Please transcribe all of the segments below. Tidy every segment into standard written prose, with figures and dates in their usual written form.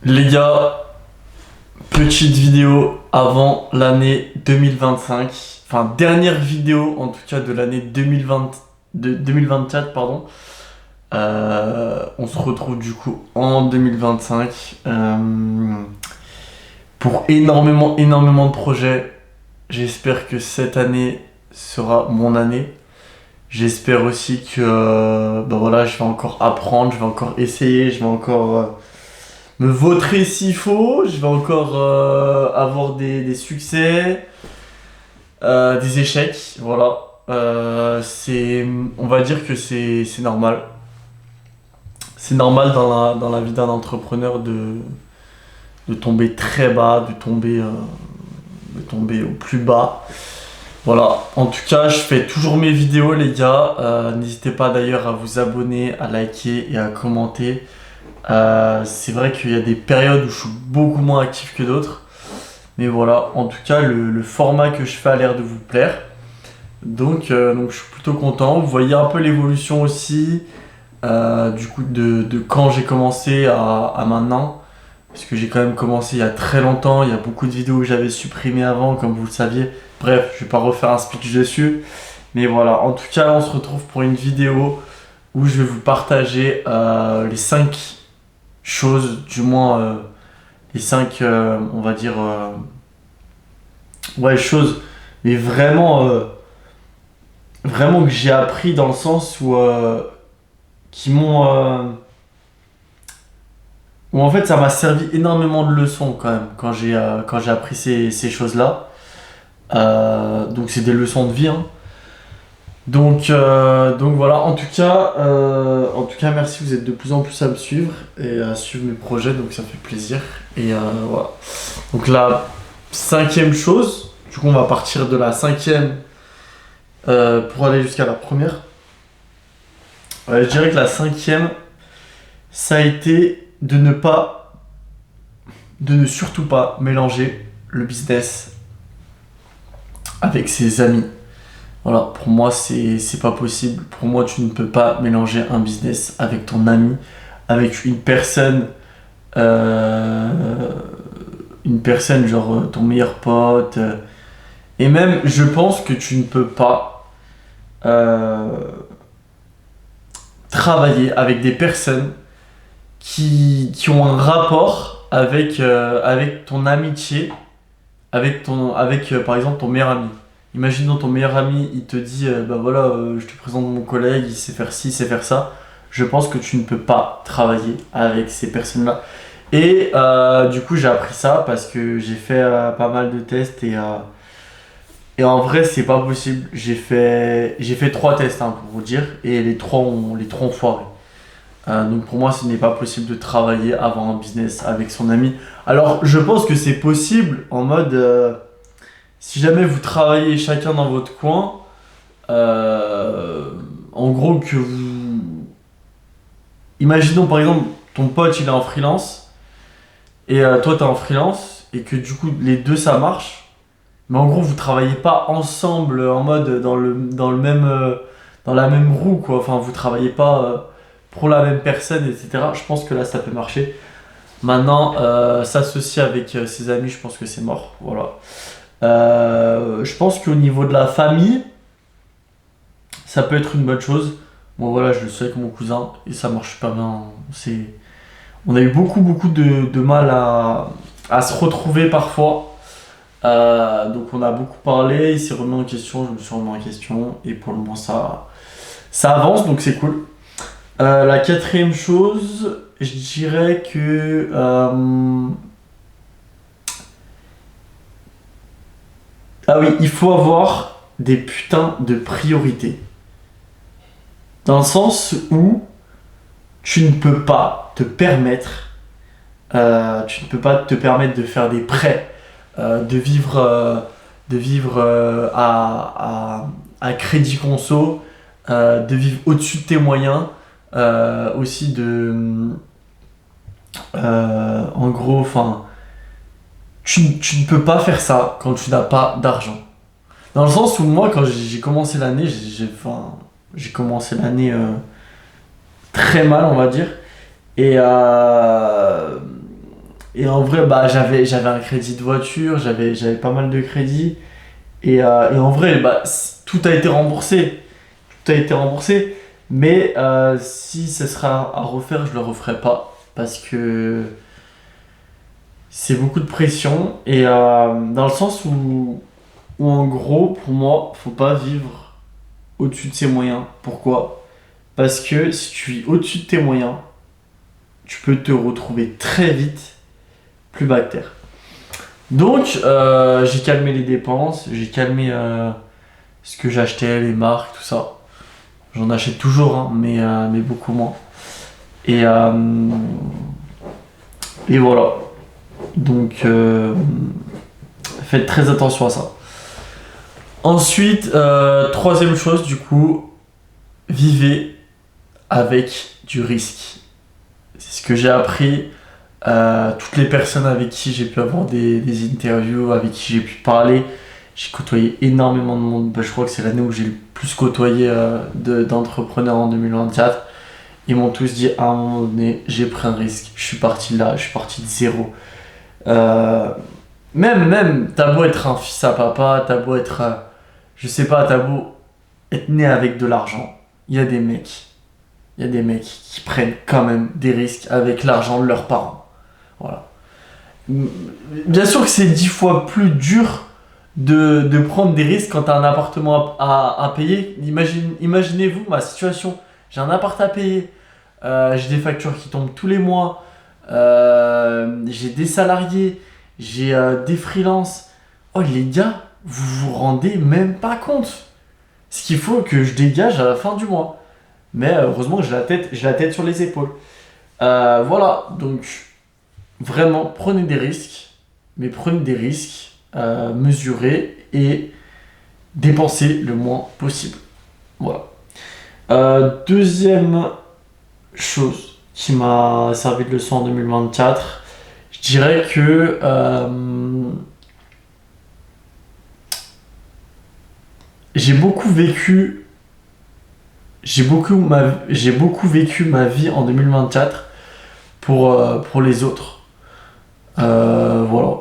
Les gars, petite vidéo avant l'année 2025. Enfin, dernière vidéo en tout cas de l'année 2020, 2024, pardon. On se retrouve du coup en 2025 pour énormément de projets. J'espère que cette année sera mon année. J'espère aussi que voilà, je vais encore apprendre, je vais encore essayer, je vais encore me vautrer s'il faut, je vais encore avoir des succès, des échecs, voilà. On va dire que c'est normal. C'est normal dans la vie d'un entrepreneur de tomber très bas, de tomber au plus bas. Voilà, en tout cas, je fais toujours mes vidéos, les gars. N'hésitez pas d'ailleurs à vous abonner, à liker et à commenter. C'est vrai qu'il y a des périodes où je suis beaucoup moins actif que d'autres. Mais voilà, en tout cas, le format que je fais a l'air de vous plaire. Donc je suis plutôt content. Vous voyez un peu l'évolution aussi, du coup, de quand j'ai commencé à maintenant. Parce que j'ai quand même commencé il y a très longtemps. Il y a beaucoup de vidéos que j'avais supprimées avant, comme vous le saviez. Bref, je vais pas refaire un speech dessus. Mais voilà, en tout cas, là, on se retrouve pour une vidéo où je vais vous partager les 5 choses, du moins les 5, on va dire, ouais, choses, mais vraiment que j'ai appris dans le sens qui m'ont, où en fait ça m'a servi énormément de leçons quand même quand j'ai appris ces choses-là. Donc c'est des leçons de vie, hein. Donc voilà, en tout cas, merci, vous êtes de plus en plus à me suivre et à suivre mes projets, donc ça fait plaisir. Et voilà. Donc la 5e chose, du coup on va partir de la 5e pour aller jusqu'à la première. Ouais, je dirais que la 5e, ça a été de ne surtout pas mélanger le business avec ses amis. Voilà, pour moi, c'est pas possible. Pour moi, tu ne peux pas mélanger un business avec ton ami, avec euh, une personne genre ton meilleur pote. Et même, je pense que tu ne peux pas euh, travailler avec des personnes qui ont un rapport avec ton amitié, avec par exemple ton meilleur ami. Imaginons ton meilleur ami, il te dit bah voilà, je te présente mon collègue, il sait faire ci, il sait faire ça. Je pense que tu ne peux pas travailler avec ces personnes-là. Et du coup, j'ai appris ça parce que j'ai fait pas mal de tests et en vrai, c'est pas possible. J'ai fait 3 tests, hein, pour vous dire, et les trois ont foiré. Donc pour moi, ce n'est pas possible de travailler avant un business avec son ami. Alors, je pense que c'est possible en mode, si jamais vous travaillez chacun dans votre coin, en gros que vous... Imaginons par exemple, ton pote il est en freelance, et toi tu es en freelance, et que du coup les deux ça marche, mais en gros vous travaillez pas ensemble en mode dans le même, dans la même roue quoi, enfin vous travaillez pas pour la même personne, etc. Je pense que là ça peut marcher. Maintenant, s'associer avec ses amis, je pense que c'est mort. Voilà. Je pense qu'au niveau de la famille, ça peut être une bonne chose. Bon voilà, je le sais avec mon cousin et ça marche super bien. On a eu beaucoup de mal à se retrouver parfois. Donc on a beaucoup parlé, il s'est remis en question, je me suis remis en question et pour le moment ça avance donc c'est cool. La 4e chose, je dirais que ah oui, il faut avoir des putains de priorités. Dans le sens où tu ne peux pas te permettre, tu ne peux pas te permettre de faire des prêts, de vivre à crédit conso, de vivre au-dessus de tes moyens, aussi en gros, enfin, tu ne peux pas faire ça quand tu n'as pas d'argent. Dans le sens où moi, quand j'ai commencé l'année, j'ai commencé l'année très mal, on va dire. Et Et en vrai, bah, j'avais un crédit de voiture, j'avais pas mal de crédits. Et en vrai, bah, tout a été remboursé. Tout a été remboursé. Mais si ce sera à refaire, je le referai pas. Parce que c'est beaucoup de pression. Et dans le sens où en gros, pour moi, faut pas vivre au-dessus de ses moyens. Pourquoi? Parce que si tu vis au-dessus de tes moyens, tu peux te retrouver très vite plus bas que terre. Donc, j'ai calmé les dépenses, j'ai calmé ce que j'achetais, les marques, tout ça. J'en achète toujours, hein, mais beaucoup moins. Et, euh, et voilà. Donc, faites très attention à ça. Ensuite, troisième chose, du coup, vivez avec du risque. C'est ce que j'ai appris. Toutes les personnes avec qui j'ai pu avoir des interviews, avec qui j'ai pu parler, j'ai côtoyé énormément de monde. Bah, je crois que c'est l'année où j'ai le plus côtoyé d'entrepreneurs en 2024. Ils m'ont tous dit à un moment donné, j'ai pris un risque, je suis parti de là, je suis parti de zéro. Euh, même, t'as beau être un fils à papa, t'as beau être, je sais pas, t'as beau être né avec de l'argent. Il y a des mecs, il y a des mecs qui prennent quand même des risques avec l'argent de leurs parents. Voilà. Bien sûr que c'est 10 fois plus dur de prendre des risques quand tu as un appartement à payer. Imaginez-vous ma situation. J'ai un appart à payer, j'ai des factures qui tombent tous les mois, j'ai des salariés, j'ai des freelances. Oh les gars, vous vous rendez même pas compte ce qu'il faut que je dégage à la fin du mois. Mais heureusement que j'ai la tête sur les épaules. Voilà, donc vraiment, prenez des risques, mais prenez des risques mesurés et dépensez le moins possible. Voilà. Deuxième chose qui m'a servi de leçon en 2024, je dirais que j'ai beaucoup vécu j'ai beaucoup vécu ma vie en 2024 pour les autres. Voilà.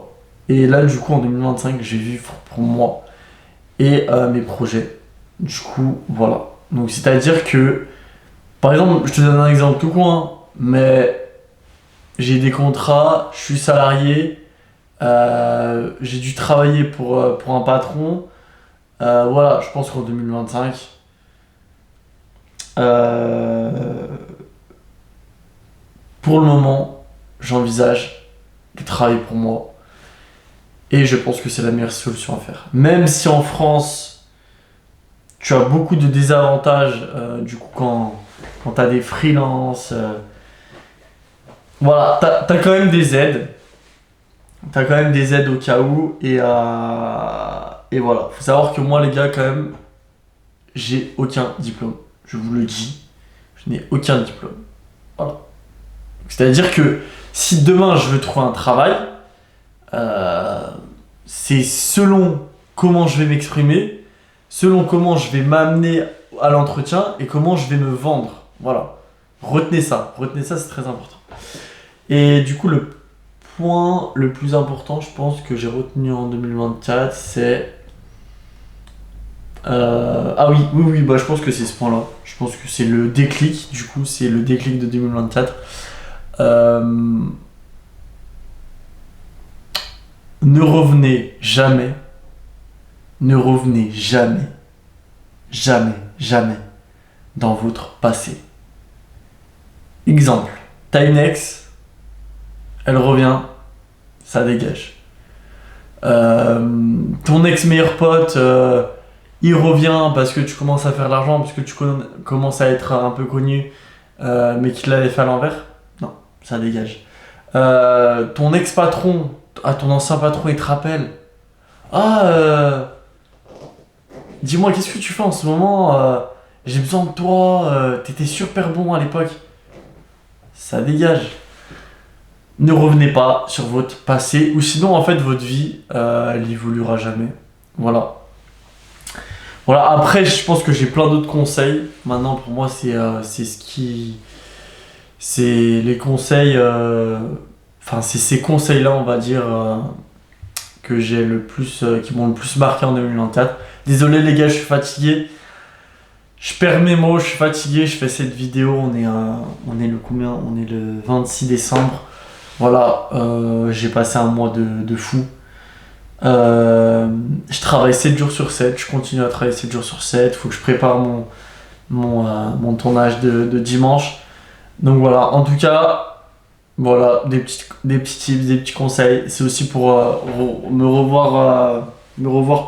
Et là, du coup, en 2025, je vais vivre pour moi et mes projets. Du coup, voilà. Donc, c'est-à-dire que, par exemple, je te donne un exemple tout con, hein, mais j'ai des contrats, je suis salarié, j'ai dû travailler pour un patron. Voilà, je pense qu'en 2025, euh, pour le moment, j'envisage de travailler pour moi. Et je pense que c'est la meilleure solution à faire. Même si en France, tu as beaucoup de désavantages, du coup, quand tu as des freelances, voilà, t'as quand même des aides. T'as quand même des aides au cas où. Et voilà. Faut savoir que moi, les gars, quand même, j'ai aucun diplôme. Je vous le dis, je n'ai aucun diplôme. Voilà. C'est-à-dire que si demain je veux trouver un travail, euh, c'est selon comment je vais m'exprimer, selon comment je vais m'amener à l'entretien et comment je vais me vendre. Voilà. Retenez ça, c'est très important. Et du coup, le point le plus important, je pense, que j'ai retenu en 2024, c'est... Ah oui, oui, oui, bah, je pense que c'est ce point-là. Je pense que c'est le déclic, du coup, c'est le déclic de 2024. Euh, Ne revenez jamais, ne revenez jamais, jamais, jamais dans votre passé. Exemple, t'as une ex, elle revient, ça dégage. Ton ex meilleur pote, il revient parce que tu commences à faire de l'argent, parce que tu commences à être un peu connu, mais qu'il l'avait fait à l'envers. Non, ça dégage. Ton ex-patron, ton ancien patron, il te rappelle. Ah, dis-moi, qu'est-ce que tu fais en ce moment? J'ai besoin de toi, t'étais super bon à l'époque. Ça dégage. Ne revenez pas sur votre passé, ou sinon, en fait, votre vie, elle évoluera jamais. Voilà. Voilà, après, je pense que j'ai plein d'autres conseils. Maintenant, pour moi, c'est ce qui. C'est les conseils. enfin, c'est ces conseils-là, on va dire, que qui m'ont le plus marqué en 2024. Désolé les gars, je suis fatigué. Je perds mes mots, je suis fatigué, je fais cette vidéo, on est le combien? On est le 26 décembre. Voilà, j'ai passé un mois de fou. Je travaille 7 jours sur 7, je continue à travailler 7 jours sur 7, faut que je prépare mon tournage de dimanche. Donc voilà, en tout cas, voilà, des petits tips, des petits conseils. C'est aussi pour me revoir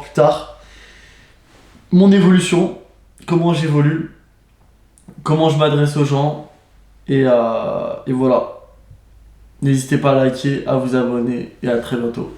plus tard. Mon évolution, comment j'évolue, comment je m'adresse aux gens, et voilà. N'hésitez pas à liker, à vous abonner, et à très bientôt.